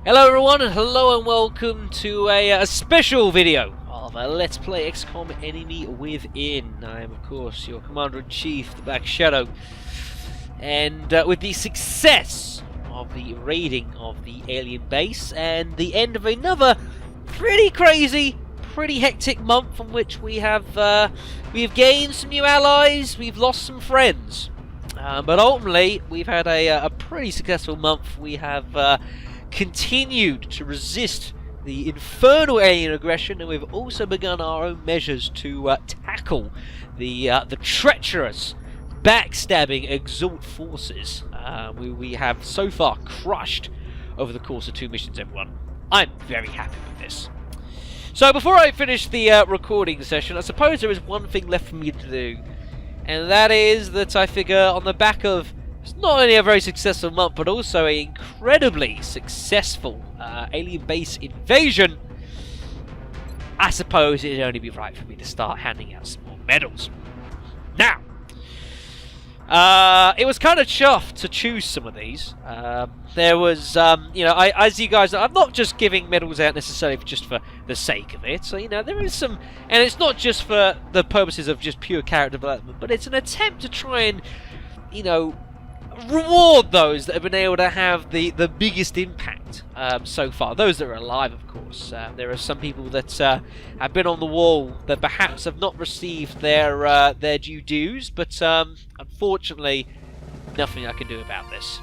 Hello everyone, hello and welcome to a special video of Let's Play XCOM Enemy Within. I am of course your Commander-in-Chief, the Black Shadow, and with the success of the raiding of the alien base and the end of another pretty crazy, pretty hectic month from which we have gained some new allies, we've lost some friends, but ultimately we've had a pretty successful month. We have continued to resist the infernal alien aggression, and we've also begun our own measures to tackle the treacherous, backstabbing EXALT forces. We have so far crushed over the course of 2 missions, everyone. I'm very happy with this. So before I finish the recording session, I suppose there is one thing left for me to do, and that is that I figure on the back of it's not only a very successful month, but also an incredibly successful alien base invasion, I suppose it'd only be right for me to start handing out some more medals. Now, it was kind of chuffed to choose some of these. There was, as you guys know, I'm not just giving medals out necessarily just for the sake of it. So, there is some, and it's not just for the purposes of just pure character development, but it's an attempt to try and, reward those that have been able to have the biggest impact so far. Those that are alive, of course. There are some people that have been on the wall that perhaps have not received their due dues, but unfortunately, nothing I can do about this.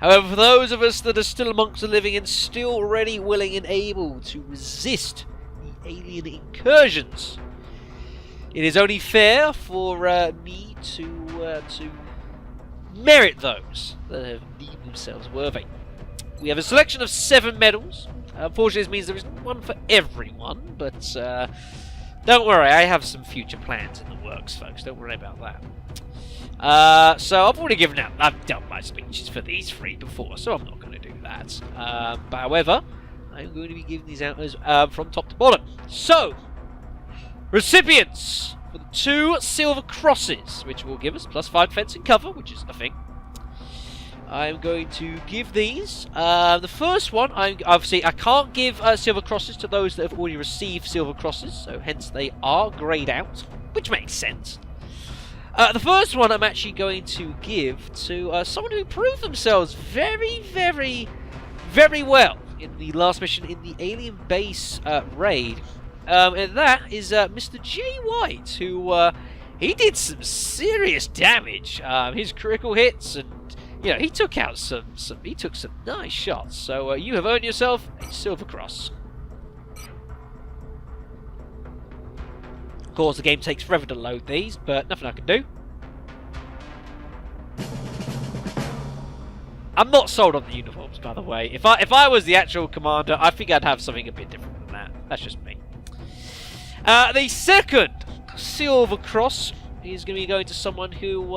However, for those of us that are still amongst the living and still ready, willing, and able to resist the alien incursions, it is only fair for me to merit those that have deemed themselves worthy. We have a selection of 7 medals. Unfortunately, this means there is one for everyone, but don't worry, I have some future plans in the works, folks. Don't worry about that. So I've already I've done my speeches for these 3 before, so I'm not going to do that. But however, I'm going to be giving these out as from top to bottom. So, recipients for the 2 silver crosses, which will give us +5 defense and cover, which is a thing. I'm going to give these. The first one, I can't give silver crosses to those that have already received silver crosses, so hence they are grayed out, which makes sense. The first one I'm actually going to give to someone who proved themselves very, very, very well in the last mission in the alien base raid. And that is Mr. J. White, who he did some serious damage. His critical hits, and he took out some nice shots. So you have earned yourself a silver cross. Of course, the game takes forever to load these, but nothing I can do. I'm not sold on the uniforms, by the way. If I was the actual commander, I think I'd have something a bit different than that. That's just me. The second silver cross is going to be going to someone who,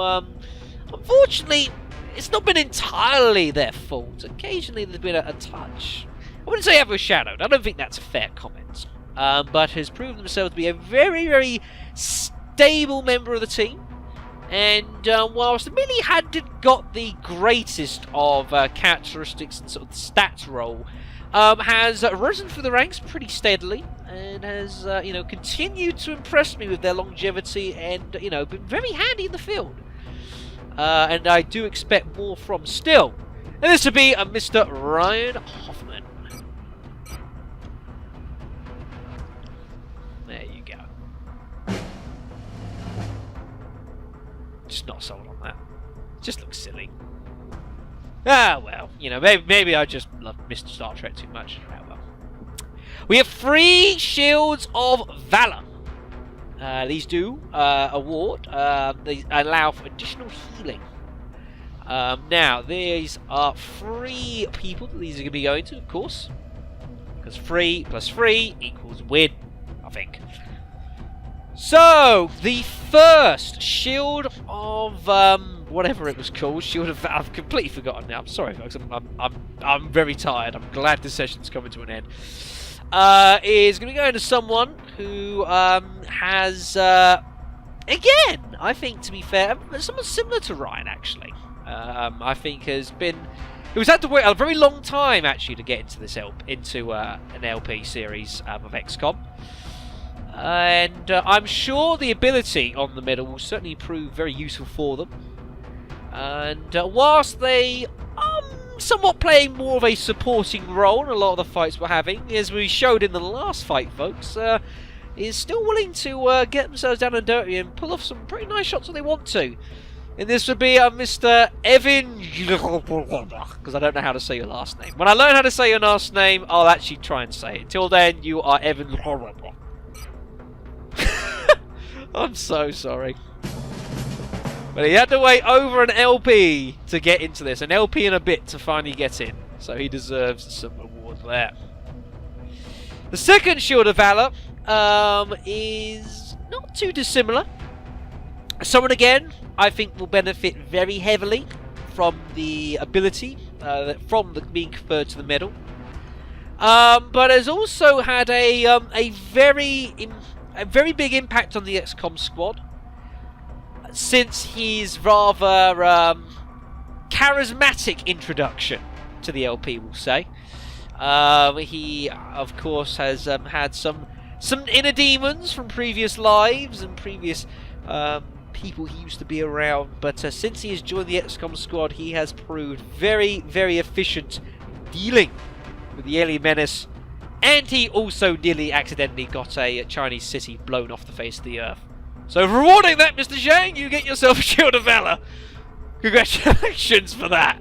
unfortunately, it's not been entirely their fault. Occasionally there's been a touch. I wouldn't say overshadowed. I don't think that's a fair comment. But has proven themselves to be a very, very stable member of the team. And whilst Millie hadn't got the greatest of characteristics and sort of stats roll, has risen through the ranks pretty steadily, and has continued to impress me with their longevity, and been very handy in the field. And I do expect more from still. And this would be a Mr. Ryan Hoffman. There you go. Just not sold on that. Just looks silly. Ah, well, maybe I just love Mr. Star Trek too much. Ah, well. We have 3 Shields of Valor. These do award, they allow for additional healing. Now, these are 3 people that these are going to be going to, of course. Because 3 + 3 equals win, I think. So, the first Shield of whatever it was called, Shield of I've completely forgotten now. I'm sorry, folks. I'm very tired. I'm glad this session's coming to an end. Is going to be going to someone who has again, I think, to be fair, someone similar to Ryan actually. I think has been who's had to wait a very long time actually to get into this an LP series of XCOM. And I'm sure the ability on the medal will certainly prove very useful for them. And whilst they somewhat playing more of a supporting role in a lot of the fights we're having, as we showed in the last fight, folks, is still willing to get themselves down and dirty and pull off some pretty nice shots when they want to. And this would be Mr. Evan, because I don't know how to say your last name. When I learn how to say your last name, I'll actually try and say it. Until then, you are Evan. I'm so sorry. But he had to wait over an LP to get into this. An LP and a bit to finally get in. So he deserves some award there. The second Shield of Valor is not too dissimilar. Someone again, I think, will benefit very heavily from the ability, being conferred to the medal. But has also had a very big impact on the XCOM squad, since his rather charismatic introduction to the LP, we'll say. He, of course, has had some inner demons from previous lives and previous people he used to be around, but since he has joined the XCOM squad, he has proved very, very efficient dealing with the alien menace, and he also nearly accidentally got a Chinese city blown off the face of the earth. So for rewarding that, Mr. Zhang, you get yourself a Shield of Valor. Congratulations for that.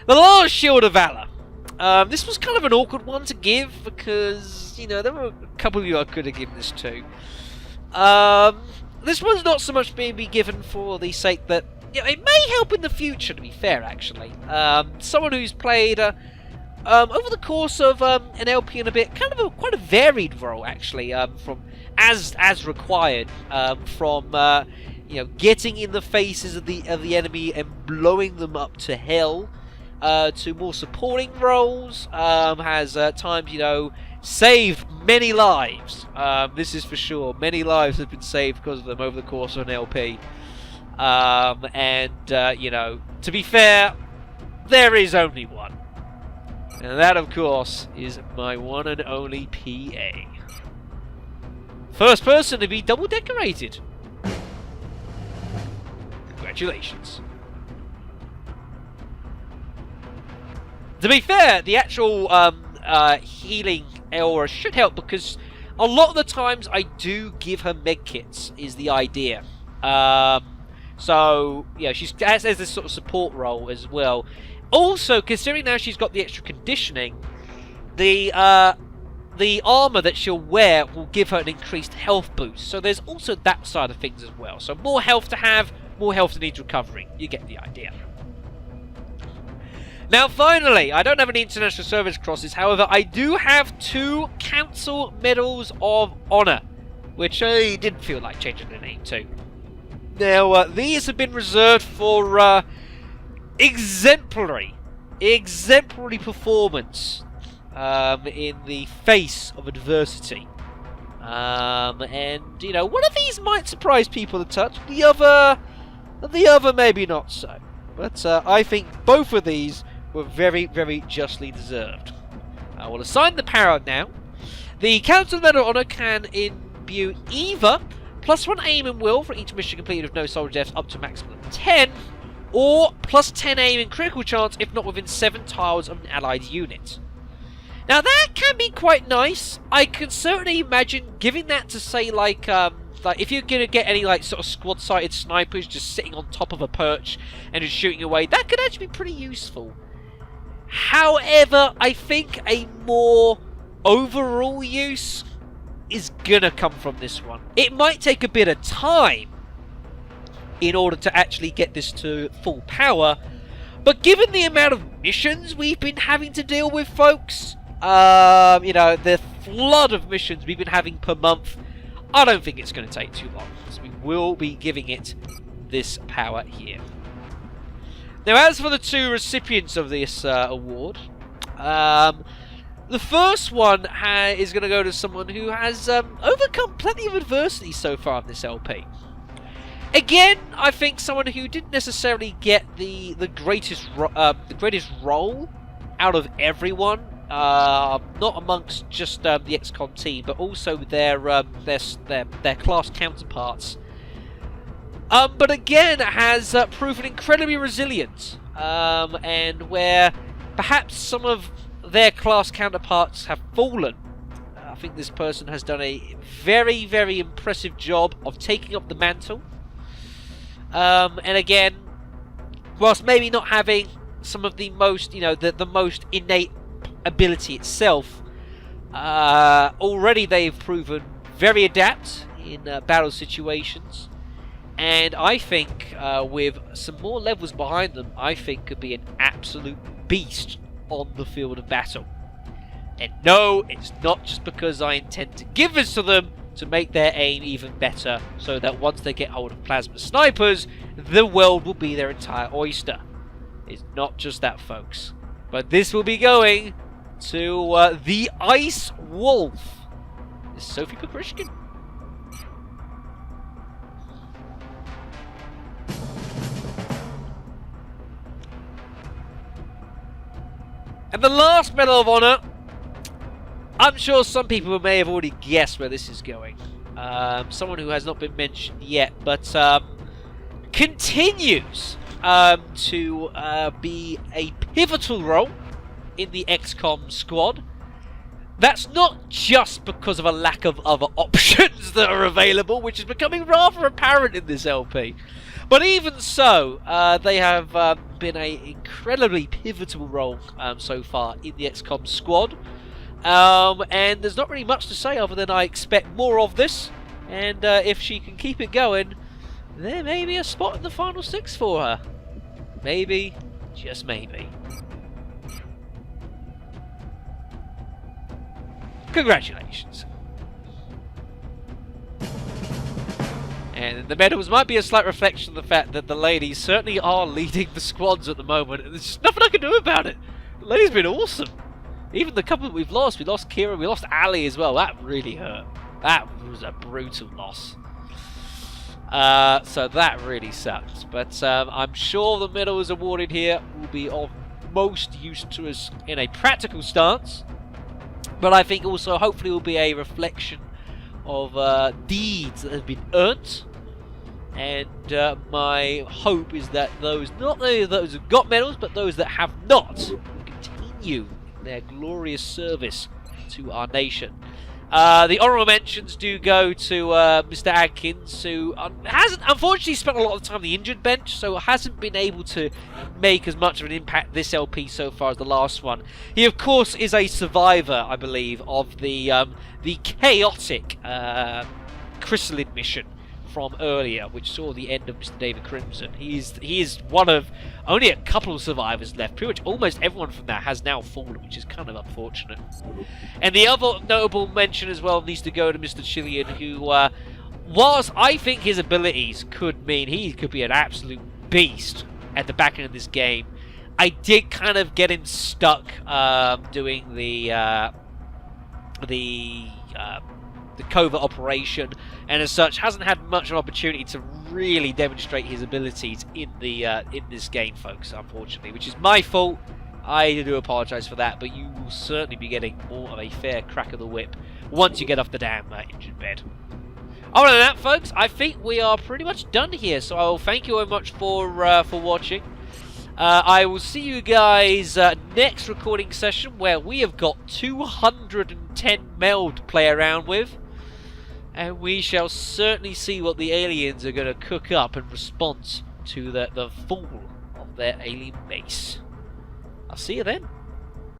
The last Shield of Valor. This was kind of an awkward one to give because, you know, there were a couple of you I could have given this to. This one's not so much being given for the sake that, you know, it may help in the future, to be fair, actually. Someone who's played over the course of an LP and a bit, kind of quite a varied role, actually, from as required, from you know, getting in the faces of the enemy and blowing them up to hell, to more supporting roles. Has at times, you know, saved many lives. This is for sure. Many lives have been saved because of them over the course of an LP. You know, to be fair, there is only one. And that, of course, is my one and only PA. First person to be double decorated. Congratulations. To be fair, the actual healing aura should help, because a lot of the times I do give her medkits, is the idea. So, yeah, she has this sort of support role as well. Also, considering now she's got the extra conditioning, the armor that she'll wear will give her an increased health boost. So there's also that side of things as well. So more health to have, more health to need recovering. You get the idea. Now, finally, I don't have any international service crosses. However, I do have 2 Council Medals of Honor, which I didn't feel like changing the name to. Now, these have been reserved for exemplary performance in the face of adversity. And, you know, one of these might surprise people a touch, the other maybe not so. But I think both of these were very, very justly deserved. I will assign the power now. The Council Medal of Honor can imbue either +1 aim and will for each mission completed with no soldier deaths up to maximum 10, or +10 aim and critical chance if not within 7 tiles of an allied unit. Now that can be quite nice. I can certainly imagine giving that to, say, like if you're gonna get any like sort of squad-sighted snipers just sitting on top of a perch and just shooting away, that could actually be pretty useful. However, I think a more overall use is gonna come from this one. It might take a bit of time in order to actually get this to full power, but given the amount of missions we've been having to deal with, folks, you know, the flood of missions we've been having per month, I don't think it's going to take too long. So we will be giving it this power here. Now, as for the 2 recipients of this award, the first one is going to go to someone who has overcome plenty of adversity so far in this LP. Again, I think someone who didn't necessarily get the greatest role out of everyone, not amongst just the XCOM team, but also their class counterparts. But again, has proven incredibly resilient, and where perhaps some of their class counterparts have fallen. I think this person has done a very, very impressive job of taking up the mantle. And again, whilst maybe not having some of the most, the most innate ability itself, already they've proven very adept in battle situations. And I think with some more levels behind them, I think could be an absolute beast on the field of battle. And no, it's not just because I intend to give this to them to make their aim even better, so that once they get hold of plasma snipers, the world will be their entire oyster. It's not just that, folks. But this will be going to the Ice Wolf. This is Sophie Paprishkin. And the last Medal of Honor, I'm sure some people may have already guessed where this is going. Someone who has not been mentioned yet, but continues to be a pivotal role in the XCOM squad. That's not just because of a lack of other options that are available, which is becoming rather apparent in this LP. But even so, they have been an incredibly pivotal role so far in the XCOM squad. And there's not really much to say other than I expect more of this. And if she can keep it going, there may be a spot in the final 6 for her. Maybe, just maybe. Congratulations. And the medals might be a slight reflection of the fact that the ladies certainly are leading the squads at the moment, and there's just nothing I can do about it. The ladies have been awesome. Even the couple that we lost Kira, we lost Ali as well. That really hurt. That was a brutal loss. So that really sucks. But I'm sure the medals awarded here will be of most use to us in a practical stance. But I think also hopefully will be a reflection of deeds that have been earned. And my hope is that those, not only those who've got medals, but those that have not, will continue their glorious service to our nation. The honourable mentions do go to Mr. Adkins, who hasn't, unfortunately, spent a lot of time on the injured bench, so hasn't been able to make as much of an impact this LP so far as the last one. He, of course, is a survivor, I believe, of the chaotic Chrysalid mission from earlier, which saw the end of Mr. David Crimson. He is one of only a couple of survivors left. Pretty much almost everyone from that has now fallen, which is kind of unfortunate. And the other notable mention as well needs to go to Mr. Chilean, who, whilst I think his abilities could mean he could be an absolute beast at the back end of this game, I did kind of get him stuck doing the covert operation, and as such hasn't had much of an opportunity to really demonstrate his abilities in this game, folks, unfortunately, which is my fault. I do apologise for that, but you will certainly be getting more of a fair crack of the whip once you get off the damn injured bed. Other than that, folks, I think we are pretty much done here, so I will thank you very much for watching. I will see you guys next recording session, where we have got 210 mel to play around with. And we shall certainly see what the aliens are going to cook up in response to the fall of their alien base. I'll see you then.